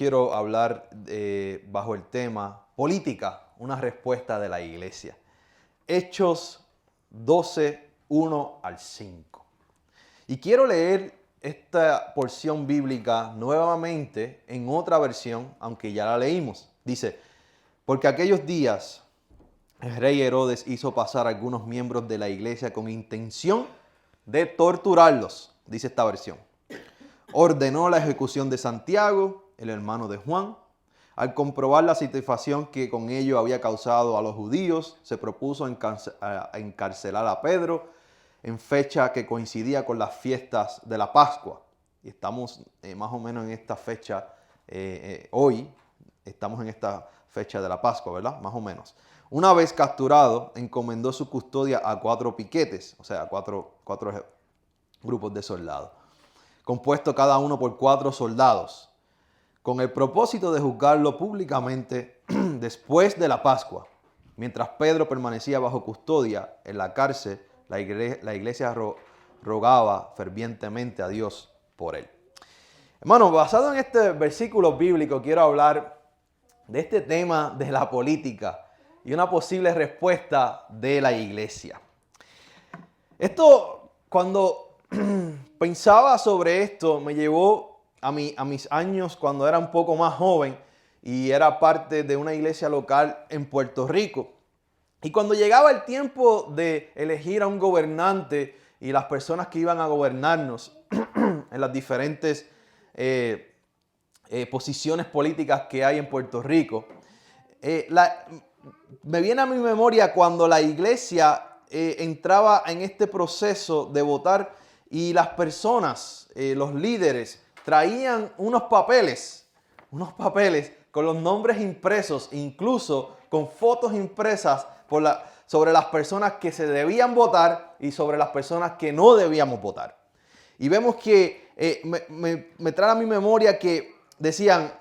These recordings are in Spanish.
quiero hablar bajo el tema política, una respuesta de la iglesia. Hechos 12, 1 al 5. Y quiero leer esta porción bíblica nuevamente en otra versión, aunque ya la leímos. Dice, porque aquellos días el rey Herodes hizo pasar a algunos miembros de la iglesia con intención de torturarlos, dice esta versión. Ordenó la ejecución de Santiago, el hermano de Juan. Al comprobar la satisfacción que con ello había causado a los judíos, se propuso encarcelar a Pedro en fecha que coincidía con las fiestas de la Pascua. Y estamos más o menos en esta fecha, hoy estamos en esta fecha de la Pascua, ¿verdad? Más o menos. Una vez capturado, encomendó su custodia a 4 piquetes, o sea, cuatro grupos de soldados, compuesto cada uno por 4 soldados, con el propósito de juzgarlo públicamente después de la Pascua. Mientras Pedro permanecía bajo custodia en la cárcel, la iglesia rogaba fervientemente a Dios por él. Hermano, basado en este versículo bíblico, quiero hablar de este tema de la política y una posible respuesta de la iglesia. Esto, cuando pensaba sobre esto, me llevó a mis años cuando era un poco más joven y era parte de una iglesia local en Puerto Rico. Y cuando llegaba el tiempo de elegir a un gobernante y las personas que iban a gobernarnos en las diferentes posiciones políticas que hay en Puerto Rico, me viene a mi memoria cuando la iglesia entraba en este proceso de votar y las personas, los líderes, traían unos papeles con los nombres impresos, incluso con fotos impresas sobre las personas que se debían votar y sobre las personas que no debíamos votar. Y vemos que me trae a mi memoria que decían,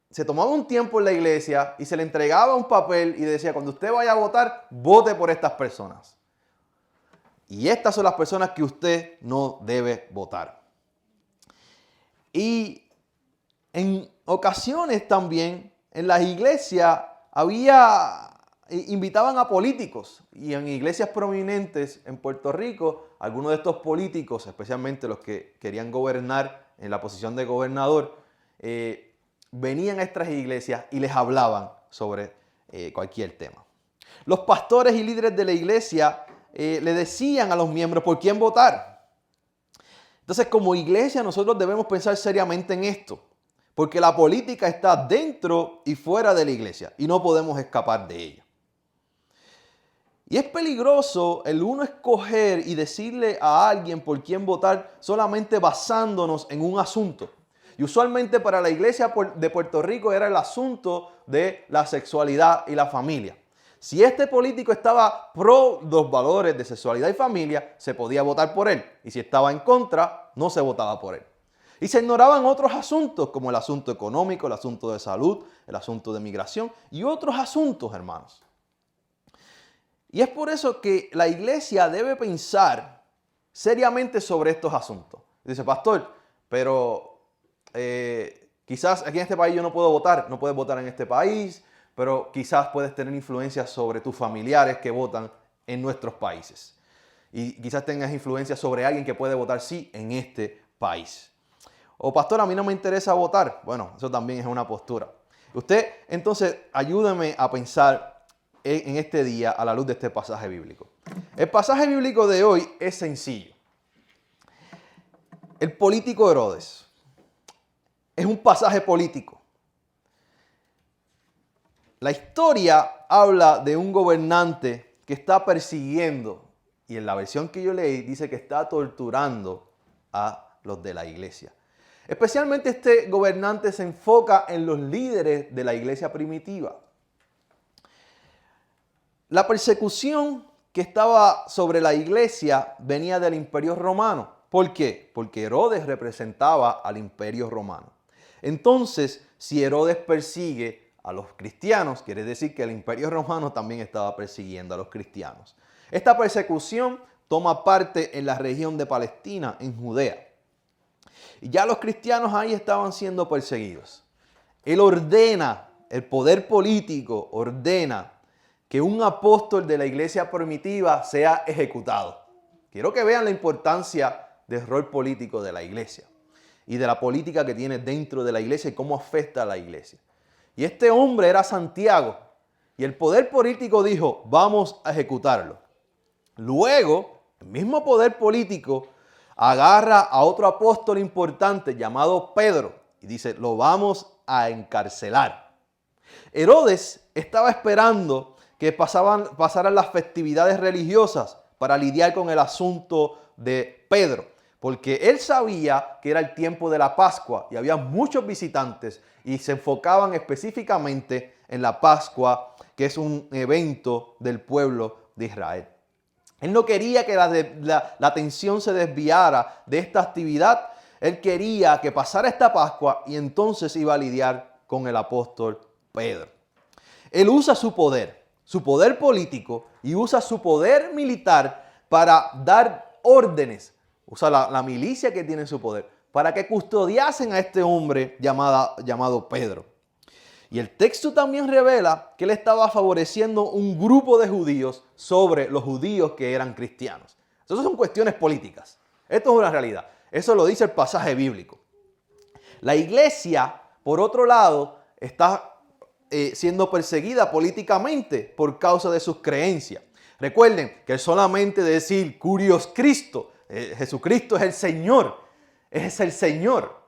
se tomaba un tiempo en la iglesia y se le entregaba un papel y decía, cuando usted vaya a votar, vote por estas personas. Y estas son las personas que usted no debe votar. Y en ocasiones también en las iglesias invitaban a políticos. Y en iglesias prominentes en Puerto Rico, algunos de estos políticos, especialmente los que querían gobernar en la posición de gobernador, venían a estas iglesias y les hablaban sobre cualquier tema. Los pastores y líderes de la iglesia le decían a los miembros por quién votar. Entonces, como iglesia, nosotros debemos pensar seriamente en esto, porque la política está dentro y fuera de la iglesia y no podemos escapar de ella. Y es peligroso el uno escoger y decirle a alguien por quién votar solamente basándonos en un asunto. Y usualmente para la iglesia de Puerto Rico era el asunto de la sexualidad y la familia. Si este político estaba pro los valores de sexualidad y familia, se podía votar por él. Y si estaba en contra, no se votaba por él. Y se ignoraban otros asuntos como el asunto económico, el asunto de salud, el asunto de migración y otros asuntos, hermanos. Y es por eso que la iglesia debe pensar seriamente sobre estos asuntos. Dice, pastor, pero quizás aquí en este país yo no puedo votar, no puedes votar en este país, pero quizás puedes tener influencia sobre tus familiares que votan en nuestros países. Y quizás tengas influencia sobre alguien que puede votar sí en este país. O pastor, a mí no me interesa votar. Bueno, eso también es una postura. Usted, entonces, ayúdame a pensar en este día a la luz de este pasaje bíblico. El pasaje bíblico de hoy es sencillo. El político Herodes es un pasaje político. La historia habla de un gobernante que está persiguiendo, y en la versión que yo leí dice que está torturando a los de la iglesia. Especialmente este gobernante se enfoca en los líderes de la iglesia primitiva. La persecución que estaba sobre la iglesia venía del Imperio Romano. ¿Por qué? Porque Herodes representaba al Imperio Romano. Entonces, si Herodes persigue a los cristianos, quiere decir que el Imperio Romano también estaba persiguiendo a los cristianos. Esta persecución toma parte en la región de Palestina, en Judea. Y ya los cristianos ahí estaban siendo perseguidos. Él ordena, el poder político ordena que un apóstol de la iglesia primitiva sea ejecutado. Quiero que vean la importancia del rol político de la iglesia y de la política que tiene dentro de la iglesia y cómo afecta a la iglesia. Y este hombre era Santiago y el poder político dijo, vamos a ejecutarlo. Luego, el mismo poder político agarra a otro apóstol importante llamado Pedro y dice, lo vamos a encarcelar. Herodes estaba esperando que pasaran las festividades religiosas para lidiar con el asunto de Pedro, porque él sabía que era el tiempo de la Pascua y había muchos visitantes y se enfocaban específicamente en la Pascua, que es un evento del pueblo de Israel. Él no quería que la atención se desviara de esta actividad. Él quería que pasara esta Pascua y entonces iba a lidiar con el apóstol Pedro. Él usa su poder político y usa su poder militar para dar órdenes. Usa la milicia que tiene su poder para que custodiasen a este hombre llamado Pedro. Y el texto también revela que él estaba favoreciendo un grupo de judíos sobre los judíos que eran cristianos. Esas son cuestiones políticas. Esto es una realidad. Eso lo dice el pasaje bíblico. La iglesia, por otro lado, está siendo perseguida políticamente por causa de sus creencias. Recuerden que solamente decir Curios Cristo, Jesucristo es el Señor. Eso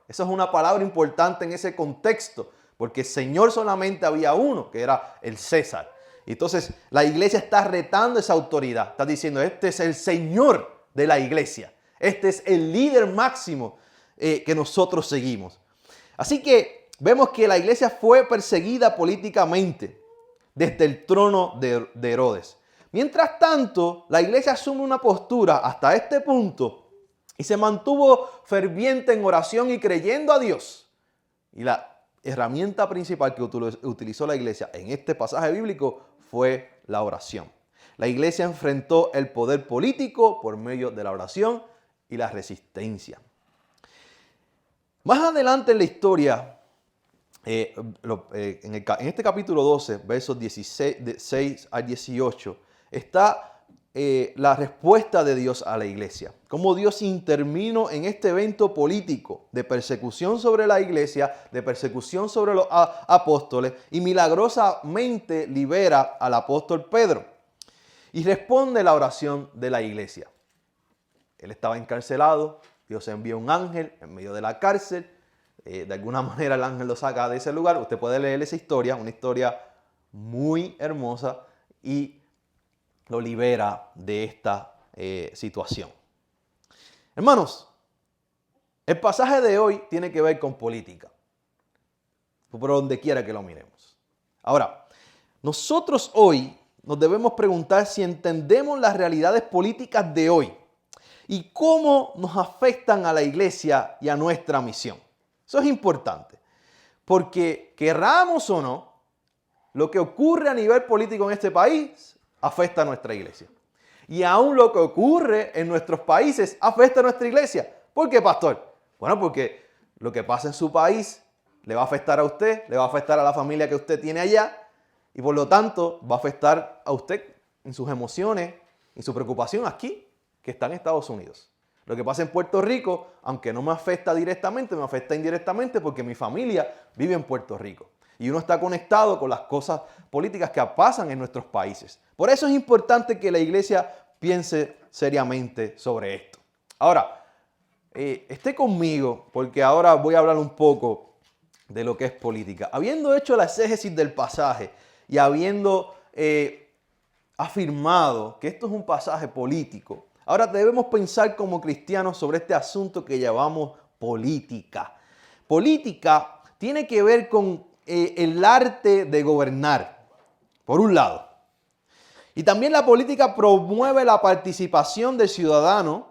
es una palabra importante en ese contexto. Porque Señor solamente había uno, que era el César. Entonces la iglesia está retando esa autoridad. Está diciendo, este es el Señor de la iglesia. Este es el líder máximo que nosotros seguimos. Así que vemos que la iglesia fue perseguida políticamente desde el trono de Herodes. Mientras tanto, la iglesia asume una postura hasta este punto y se mantuvo ferviente en oración y creyendo a Dios. Y la herramienta principal que utilizó la iglesia en este pasaje bíblico fue la oración. La iglesia enfrentó el poder político por medio de la oración y la resistencia. Más adelante en la historia, en este capítulo 12, versos 16 al 18, está la respuesta de Dios a la iglesia. Cómo Dios intervino en este evento político de persecución sobre la iglesia, de persecución sobre los apóstoles y milagrosamente libera al apóstol Pedro. Y responde la oración de la iglesia. Él estaba encarcelado, Dios envió un ángel en medio de la cárcel. De alguna manera el ángel lo saca de ese lugar. Usted puede leer esa historia, una historia muy hermosa y lo libera de esta situación. Hermanos, el pasaje de hoy tiene que ver con política, por donde quiera que lo miremos. Ahora, nosotros hoy nos debemos preguntar si entendemos las realidades políticas de hoy y cómo nos afectan a la iglesia y a nuestra misión. Eso es importante, porque querramos o no, lo que ocurre a nivel político en este país afecta a nuestra iglesia. Y aún lo que ocurre en nuestros países afecta a nuestra iglesia. ¿Por qué, pastor? Bueno, porque lo que pasa en su país le va a afectar a usted, le va a afectar a la familia que usted tiene allá y por lo tanto va a afectar a usted en sus emociones y su preocupación aquí, que está en Estados Unidos. Lo que pasa en Puerto Rico, aunque no me afecta directamente, me afecta indirectamente porque mi familia vive en Puerto Rico. Y uno está conectado con las cosas políticas que pasan en nuestros países. Por eso es importante que la iglesia piense seriamente sobre esto. Ahora, esté conmigo porque ahora voy a hablar un poco de lo que es política. Habiendo hecho la exégesis del pasaje y habiendo afirmado que esto es un pasaje político, ahora debemos pensar como cristianos sobre este asunto que llamamos política. Política tiene que ver con el arte de gobernar, por un lado. Y también la política promueve la participación del ciudadano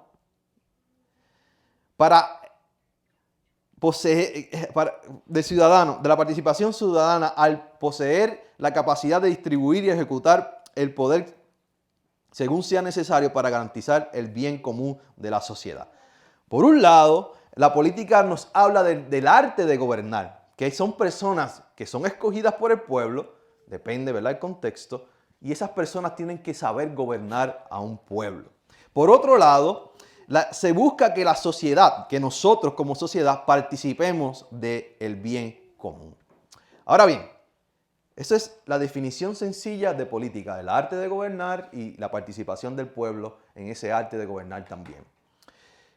de la participación ciudadana al poseer la capacidad de distribuir y ejecutar el poder según sea necesario para garantizar el bien común de la sociedad. Por un lado, la política nos habla del arte de gobernar, que son personas que son escogidas por el pueblo, depende, ¿verdad?, el contexto, y esas personas tienen que saber gobernar a un pueblo. Por otro lado, se busca que la sociedad, que nosotros como sociedad participemos del bien común. Ahora bien, esa es la definición sencilla de política, del arte de gobernar y la participación del pueblo en ese arte de gobernar también.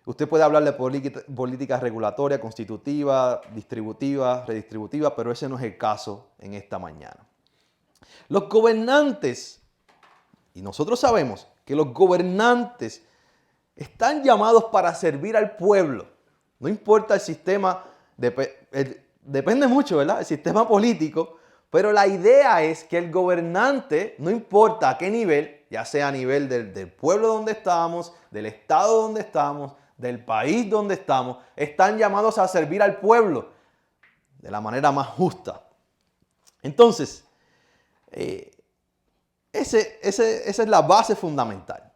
Usted puede hablar de política regulatoria, constitutiva, distributiva, redistributiva, pero ese no es el caso en esta mañana. Los gobernantes, y nosotros sabemos que los gobernantes están llamados para servir al pueblo. No importa el sistema, depende mucho, ¿verdad?, el sistema político, pero la idea es que el gobernante, no importa a qué nivel, ya sea a nivel del pueblo donde estamos, del estado donde estamos, del país donde estamos, están llamados a servir al pueblo de la manera más justa. Entonces, esa es la base fundamental.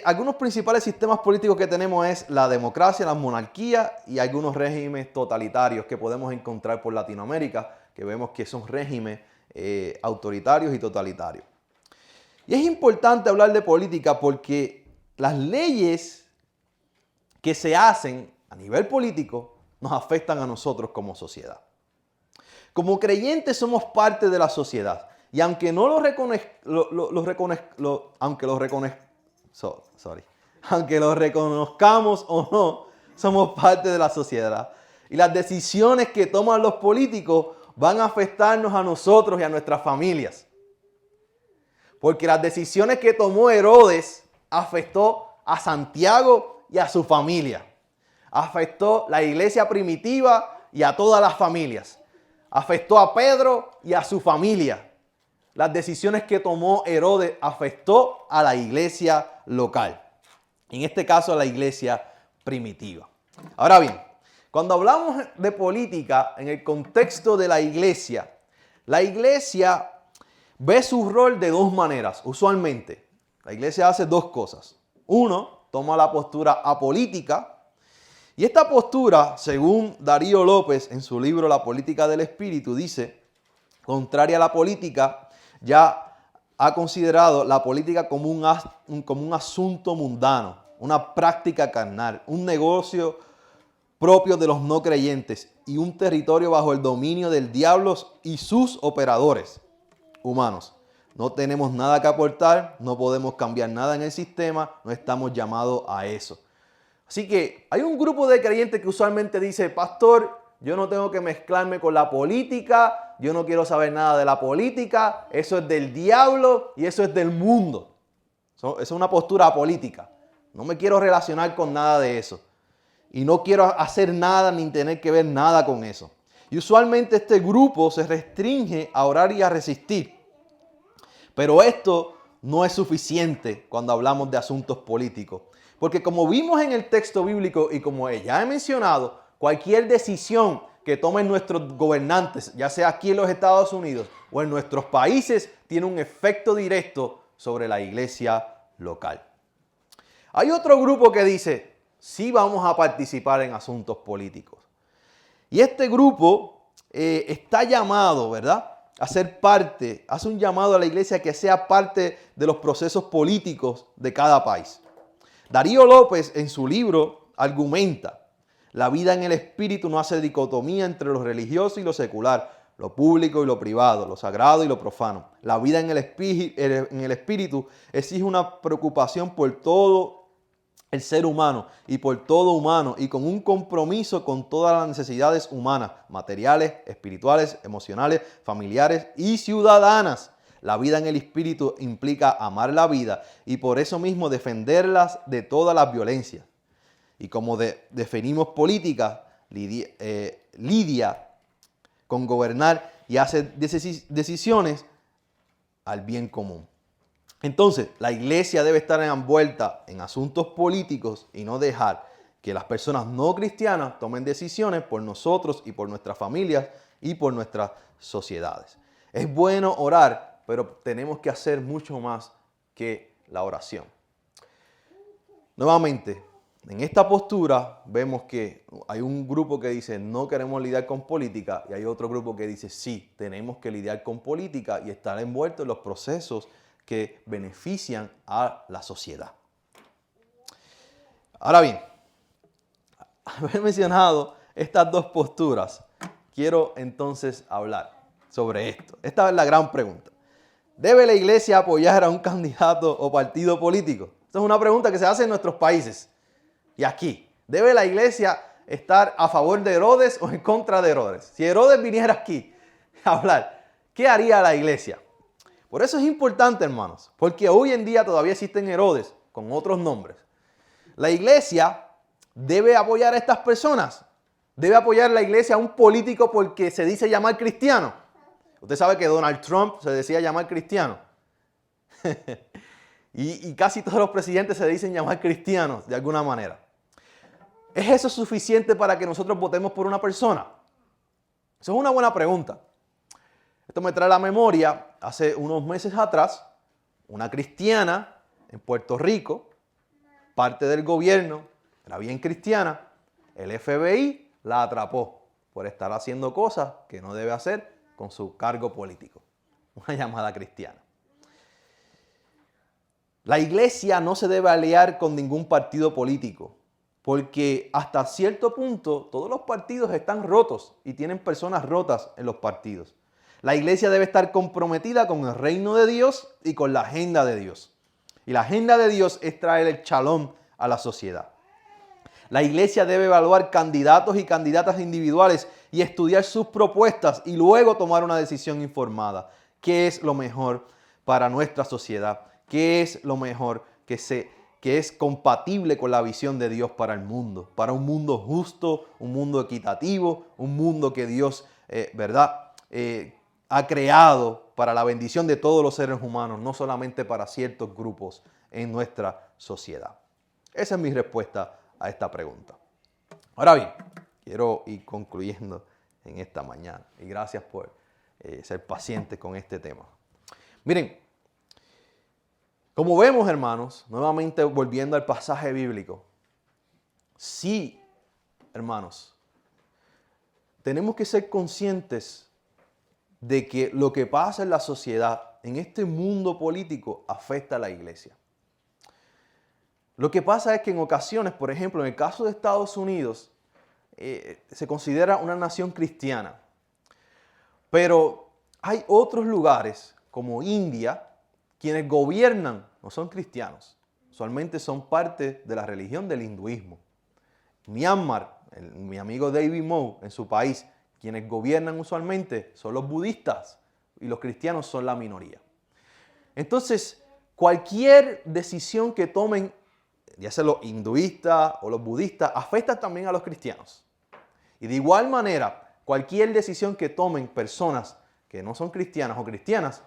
Algunos principales sistemas políticos que tenemos es la democracia, la monarquía y algunos regímenes totalitarios que podemos encontrar por Latinoamérica, que vemos que son regímenes autoritarios y totalitarios. Y es importante hablar de política porque las leyes que se hacen a nivel político nos afectan a nosotros como sociedad. Como creyentes somos parte de la sociedad. Y aunque no aunque lo reconozcamos o no, somos parte de la sociedad. Y las decisiones que toman los políticos van a afectarnos a nosotros y a nuestras familias. Porque las decisiones que tomó Herodes afectó a Santiago y a su familia. Afectó la iglesia primitiva y a todas las familias. Afectó a Pedro y a su familia. Las decisiones que tomó Herodes afectó a la iglesia local. En este caso, a la iglesia primitiva. Ahora bien, cuando hablamos de política en el contexto de la iglesia ve su rol de dos maneras. Usualmente, la iglesia hace dos cosas. Uno, toma la postura apolítica. Y esta postura, según Darío López en su libro La política del espíritu, dice, contraria a la política, ya ha considerado la política como un asunto mundano, una práctica carnal, un negocio propio de los no creyentes y un territorio bajo el dominio del diablo y sus operadores humanos. No tenemos nada que aportar, no podemos cambiar nada en el sistema, no estamos llamados a eso. Así que hay un grupo de creyentes que usualmente dice, pastor, yo no tengo que mezclarme con la política, yo no quiero saber nada de la política, eso es del diablo y eso es del mundo. Eso es una postura apolítica. No me quiero relacionar con nada de eso. Y no quiero hacer nada ni tener que ver nada con eso. Y usualmente este grupo se restringe a orar y a resistir. Pero esto no es suficiente cuando hablamos de asuntos políticos. Porque como vimos en el texto bíblico y como ya he mencionado, cualquier decisión que tomen nuestros gobernantes, ya sea aquí en los Estados Unidos o en nuestros países, tiene un efecto directo sobre la iglesia local. Hay otro grupo que dice, sí vamos a participar en asuntos políticos. Y este grupo está llamado, ¿verdad?, a ser parte, hace un llamado a la iglesia que sea parte de los procesos políticos de cada país. Darío López en su libro argumenta, la vida en el espíritu no hace dicotomía entre lo religioso y lo secular, lo público y lo privado, lo sagrado y lo profano. La vida en el espíritu exige una preocupación por todo el ser humano y por todo humano y con un compromiso con todas las necesidades humanas, materiales, espirituales, emocionales, familiares y ciudadanas. La vida en el espíritu implica amar la vida y por eso mismo defenderlas de todas las violencias. Y como definimos política, lidia con gobernar y hace decisiones al bien común. Entonces, la iglesia debe estar envuelta en asuntos políticos y no dejar que las personas no cristianas tomen decisiones por nosotros y por nuestras familias y por nuestras sociedades. Es bueno orar, pero tenemos que hacer mucho más que la oración. Nuevamente, En esta postura vemos que hay un grupo que dice no queremos lidiar con política y hay otro grupo que dice sí, tenemos que lidiar con política y estar envueltos en los procesos que benefician a la sociedad. Ahora bien, haber mencionado estas dos posturas, quiero entonces hablar sobre esto. Esta es la gran pregunta. ¿Debe la iglesia apoyar a un candidato o partido político? Esta es una pregunta que se hace en nuestros países. Y aquí, ¿debe la iglesia estar a favor de Herodes o en contra de Herodes? Si Herodes viniera aquí a hablar, ¿qué haría la iglesia? Por eso es importante, hermanos, porque hoy en día todavía existen Herodes con otros nombres. La iglesia debe apoyar a estas personas. Debe apoyar la iglesia a un político porque se dice llamar cristiano. Usted sabe que Donald Trump se decía llamar cristiano. y casi todos los presidentes se dicen llamar cristianos de alguna manera. ¿Es eso suficiente para que nosotros votemos por una persona? Eso es una buena pregunta. Esto me trae a la memoria, hace unos meses atrás, una cristiana en Puerto Rico, parte del gobierno, era bien cristiana, el FBI la atrapó por estar haciendo cosas que no debe hacer con su cargo político. Una llamada cristiana. La iglesia no se debe aliar con ningún partido político, porque hasta cierto punto todos los partidos están rotos y tienen personas rotas en los partidos. La iglesia debe estar comprometida con el reino de Dios y con la agenda de Dios. Y la agenda de Dios es traer el shalom a la sociedad. La iglesia debe evaluar candidatos y candidatas individuales y estudiar sus propuestas y luego tomar una decisión informada. ¿Qué es lo mejor para nuestra sociedad? ¿Qué es lo mejor que es compatible con la visión de Dios para el mundo? Para un mundo justo, un mundo equitativo, un mundo que Dios, ha creado para la bendición de todos los seres humanos, no solamente para ciertos grupos en nuestra sociedad. Esa es mi respuesta a esta pregunta. Ahora bien, quiero ir concluyendo en esta mañana y gracias por ser pacientes con este tema. Miren, como vemos, hermanos, nuevamente volviendo al pasaje bíblico, sí, hermanos, tenemos que ser conscientes de que lo que pasa en la sociedad, en este mundo político, afecta a la iglesia. Lo que pasa es que en ocasiones, por ejemplo, en el caso de Estados Unidos, se considera una nación cristiana. Pero hay otros lugares, como India, quienes gobiernan no son cristianos. Usualmente son parte de la religión del hinduismo. Myanmar, mi amigo David Moe, en su país, quienes gobiernan usualmente son los budistas y los cristianos son la minoría. Entonces, cualquier decisión que tomen, ya sea los hinduistas o los budistas, afecta también a los cristianos. Y de igual manera, cualquier decisión que tomen personas que no son cristianas o cristianas,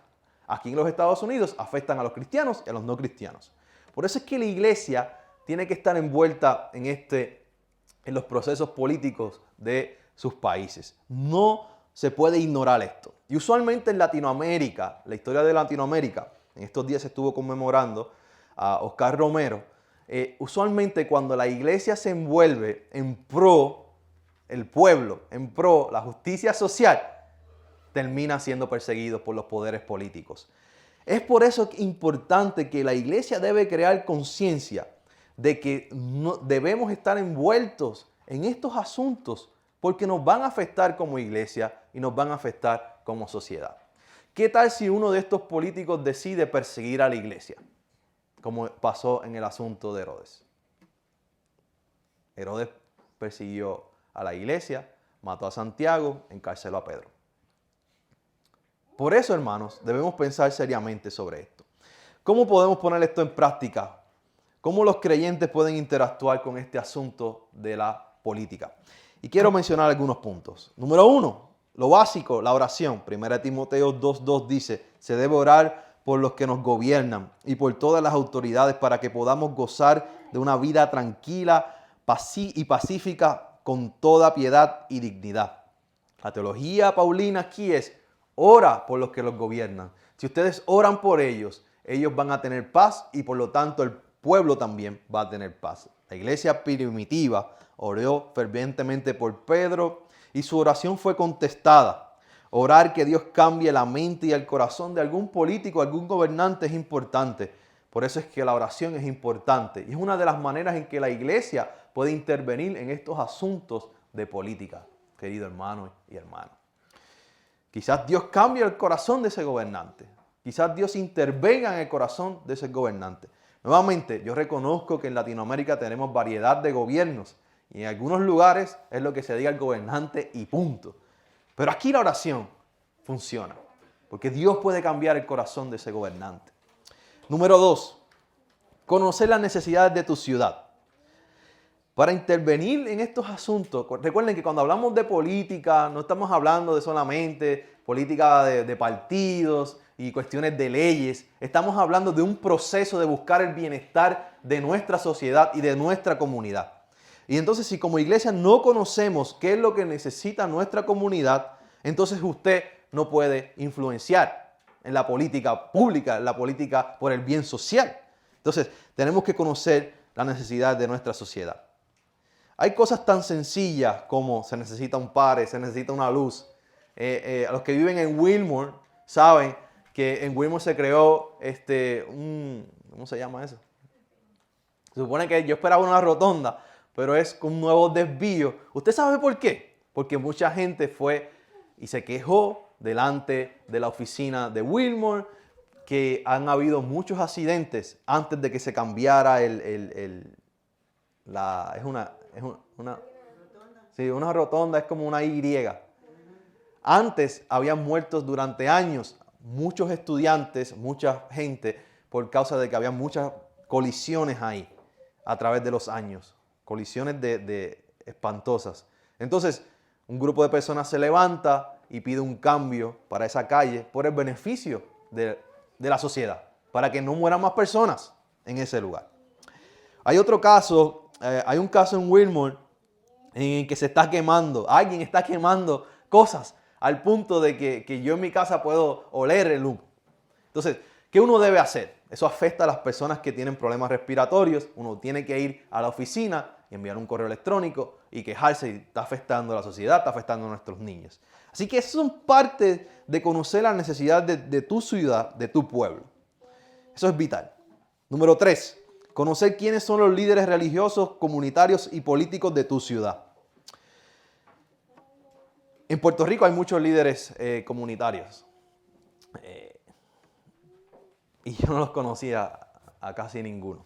aquí en los Estados Unidos, afectan a los cristianos y a los no cristianos. Por eso es que la iglesia tiene que estar envuelta en los procesos políticos de sus países. No se puede ignorar esto. Y usualmente en Latinoamérica, la historia de Latinoamérica, en estos días se estuvo conmemorando a Oscar Romero, usualmente cuando la iglesia se envuelve en pro el pueblo, en pro la justicia social, termina siendo perseguido por los poderes políticos. Es por eso importante que la iglesia debe crear conciencia de que no debemos estar envueltos en estos asuntos porque nos van a afectar como iglesia y nos van a afectar como sociedad. ¿Qué tal si uno de estos políticos decide perseguir a la iglesia? Como pasó en el asunto de Herodes. Herodes persiguió a la iglesia, mató a Santiago, encarceló a Pedro. Por eso, hermanos, debemos pensar seriamente sobre esto. ¿Cómo podemos poner esto en práctica? ¿Cómo los creyentes pueden interactuar con este asunto de la política? Y quiero mencionar algunos puntos. Número 1, lo básico, la oración. 1 Timoteo 2:2 dice, se debe orar por los que nos gobiernan y por todas las autoridades para que podamos gozar de una vida tranquila y pacífica con toda piedad y dignidad. La teología paulina aquí es, ora por los que los gobiernan. Si ustedes oran por ellos, ellos van a tener paz y por lo tanto el pueblo también va a tener paz. La iglesia primitiva oró fervientemente por Pedro y su oración fue contestada. Orar que Dios cambie la mente y el corazón de algún político, algún gobernante es importante. Por eso es que la oración es importante y es una de las maneras en que la iglesia puede intervenir en estos asuntos de política, querido hermano y hermana. Quizás Dios cambie el corazón de ese gobernante. Quizás Dios intervenga en el corazón de ese gobernante. Nuevamente, yo reconozco que en Latinoamérica tenemos variedad de gobiernos y en algunos lugares es lo que se diga el gobernante y punto. Pero aquí la oración funciona, porque Dios puede cambiar el corazón de ese gobernante. Número 2, conocer las necesidades de tu ciudad. Para intervenir en estos asuntos, recuerden que cuando hablamos de política, no estamos hablando de solamente política de partidos y cuestiones de leyes. Estamos hablando de un proceso de buscar el bienestar de nuestra sociedad y de nuestra comunidad. Y entonces, si como iglesia no conocemos qué es lo que necesita nuestra comunidad, entonces usted no puede influenciar en la política pública, en la política por el bien social. Entonces, tenemos que conocer las necesidades de nuestra sociedad. Hay cosas tan sencillas como se necesita un pare, se necesita una luz. Los que viven en Wilmore saben que en Wilmore se creó ¿cómo se llama eso? Se supone que yo esperaba una rotonda, pero es con un nuevo desvío. ¿Usted sabe por qué? Porque mucha gente fue y se quejó delante de la oficina de Wilmore que han habido muchos accidentes antes de que se cambiara una rotonda, es como una Y. Antes habían muerto durante años muchos estudiantes, mucha gente, por causa de que había muchas colisiones ahí a través de los años. Colisiones de espantosas. Entonces, un grupo de personas se levanta y pide un cambio para esa calle por el beneficio de la sociedad, para que no mueran más personas en ese lugar. Hay otro caso, hay un caso en Wilmore en el que se está quemando, alguien está quemando cosas al punto de que yo en mi casa puedo oler el humo. Entonces, ¿qué uno debe hacer? Eso afecta a las personas que tienen problemas respiratorios. Uno tiene que ir a la oficina y enviar un correo electrónico y quejarse, y está afectando a la sociedad, está afectando a nuestros niños. Así que eso es parte de conocer la necesidad de tu ciudad, de tu pueblo. Eso es vital. Número 3, conocer quiénes son los líderes religiosos, comunitarios y políticos de tu ciudad. En Puerto Rico hay muchos líderes comunitarios. Y yo no los conocía a casi ninguno.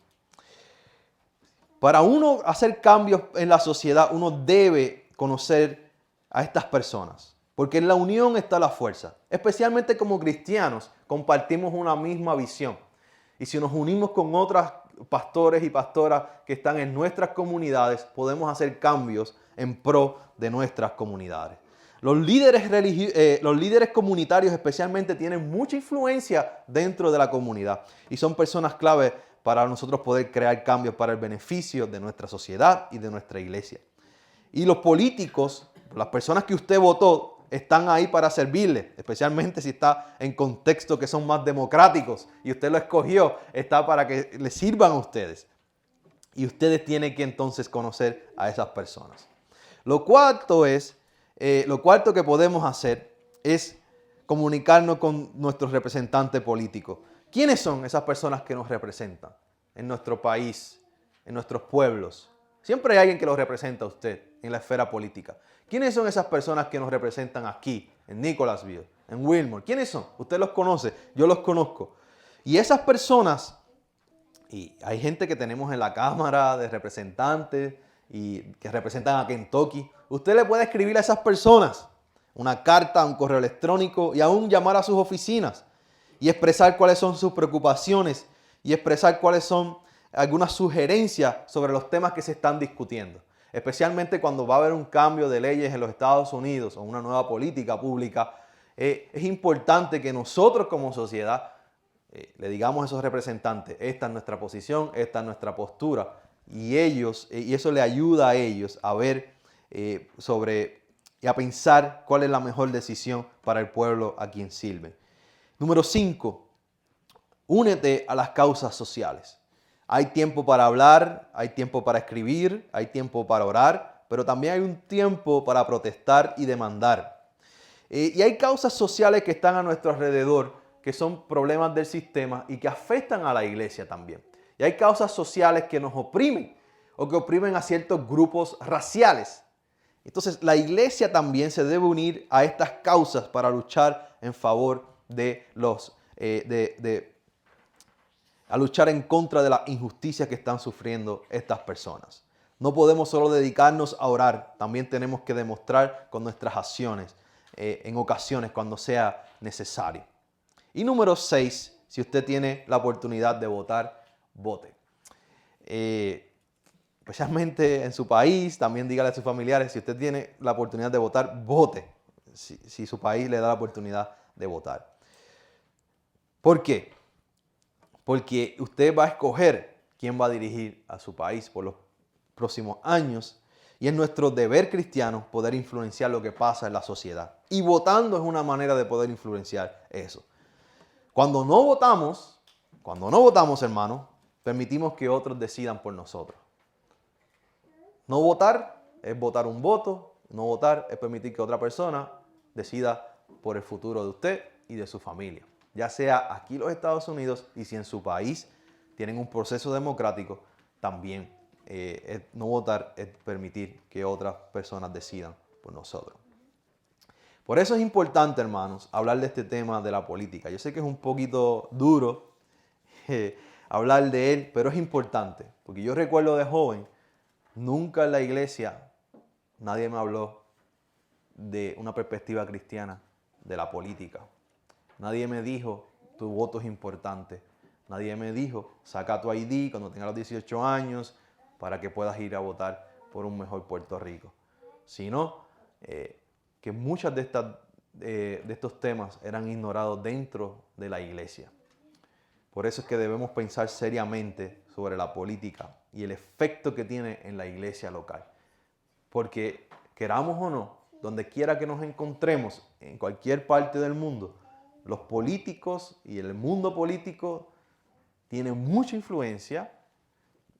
Para uno hacer cambios en la sociedad, uno debe conocer a estas personas. Porque en la unión está la fuerza. Especialmente como cristianos, compartimos una misma visión. Y si nos unimos con otros pastores y pastoras que están en nuestras comunidades, podemos hacer cambios en pro de nuestras comunidades. Los líderes comunitarios especialmente tienen mucha influencia dentro de la comunidad y son personas clave para nosotros poder crear cambios para el beneficio de nuestra sociedad y de nuestra iglesia. Y los políticos, las personas que usted votó, están ahí para servirle, especialmente si está en contextos que son más democráticos y usted lo escogió, está para que le sirvan a ustedes. Y ustedes tienen que entonces conocer a esas personas. Lo cuarto que podemos hacer es comunicarnos con nuestros representantes políticos. ¿Quiénes son esas personas que nos representan en nuestro país, en nuestros pueblos? Siempre hay alguien que los representa a usted en la esfera política. ¿Quiénes son esas personas que nos representan aquí, en Nicholasville, en Wilmore? ¿Quiénes son? Usted los conoce, yo los conozco. Y esas personas, y hay gente que tenemos en la Cámara de Representantes y que representan a Kentucky. Usted le puede escribir a esas personas una carta, un correo electrónico y aún llamar a sus oficinas y expresar cuáles son sus preocupaciones y expresar cuáles son algunas sugerencias sobre los temas que se están discutiendo. Especialmente cuando va a haber un cambio de leyes en los Estados Unidos o una nueva política pública, es importante que nosotros como sociedad le digamos a esos representantes, esta es nuestra posición, esta es nuestra postura, y eso le ayuda a ellos a ver y a pensar cuál es la mejor decisión para el pueblo a quien sirven. Número 5, únete a las causas sociales. Hay tiempo para hablar, hay tiempo para escribir, hay tiempo para orar, pero también hay un tiempo para protestar y demandar. Y hay causas sociales que están a nuestro alrededor, que son problemas del sistema y que afectan a la iglesia también. Y hay causas sociales que nos oprimen o que oprimen a ciertos grupos raciales. Entonces, la iglesia también se debe unir a estas causas para luchar en favor de a luchar en contra de las injusticias que están sufriendo estas personas. No podemos solo dedicarnos a orar, también tenemos que demostrar con nuestras acciones en ocasiones cuando sea necesario. Y número 6, si usted tiene la oportunidad de votar, vote. Especialmente en su país, también dígale a sus familiares, si usted tiene la oportunidad de votar, vote. Si su país le da la oportunidad de votar. ¿Por qué? Porque usted va a escoger quién va a dirigir a su país por los próximos años y es nuestro deber cristiano poder influenciar lo que pasa en la sociedad. Y votando es una manera de poder influenciar eso. Cuando no votamos, hermano, permitimos que otros decidan por nosotros. No votar es votar un voto, no votar es permitir que otra persona decida por el futuro de usted y de su familia. Ya sea aquí en los Estados Unidos y si en su país tienen un proceso democrático, también no votar es permitir que otras personas decidan por nosotros. Por eso es importante, hermanos, hablar de este tema de la política. Yo sé que es un poquito duro hablar de él, pero es importante. Porque yo recuerdo de joven, nunca en la iglesia nadie me habló de una perspectiva cristiana de la política. Nadie me dijo, tu voto es importante. Nadie me dijo, saca tu ID cuando tengas los 18 años para que puedas ir a votar por un mejor Puerto Rico. Sino que muchos de estos temas eran ignorados dentro de la iglesia. Por eso es que debemos pensar seriamente sobre la política y el efecto que tiene en la iglesia local. Porque queramos o no, donde quiera que nos encontremos, en cualquier parte del mundo, los políticos y el mundo político tienen mucha influencia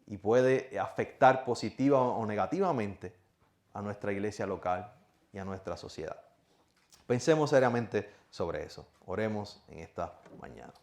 y puede afectar positiva o negativamente a nuestra iglesia local y a nuestra sociedad. Pensemos seriamente sobre eso. Oremos en esta mañana.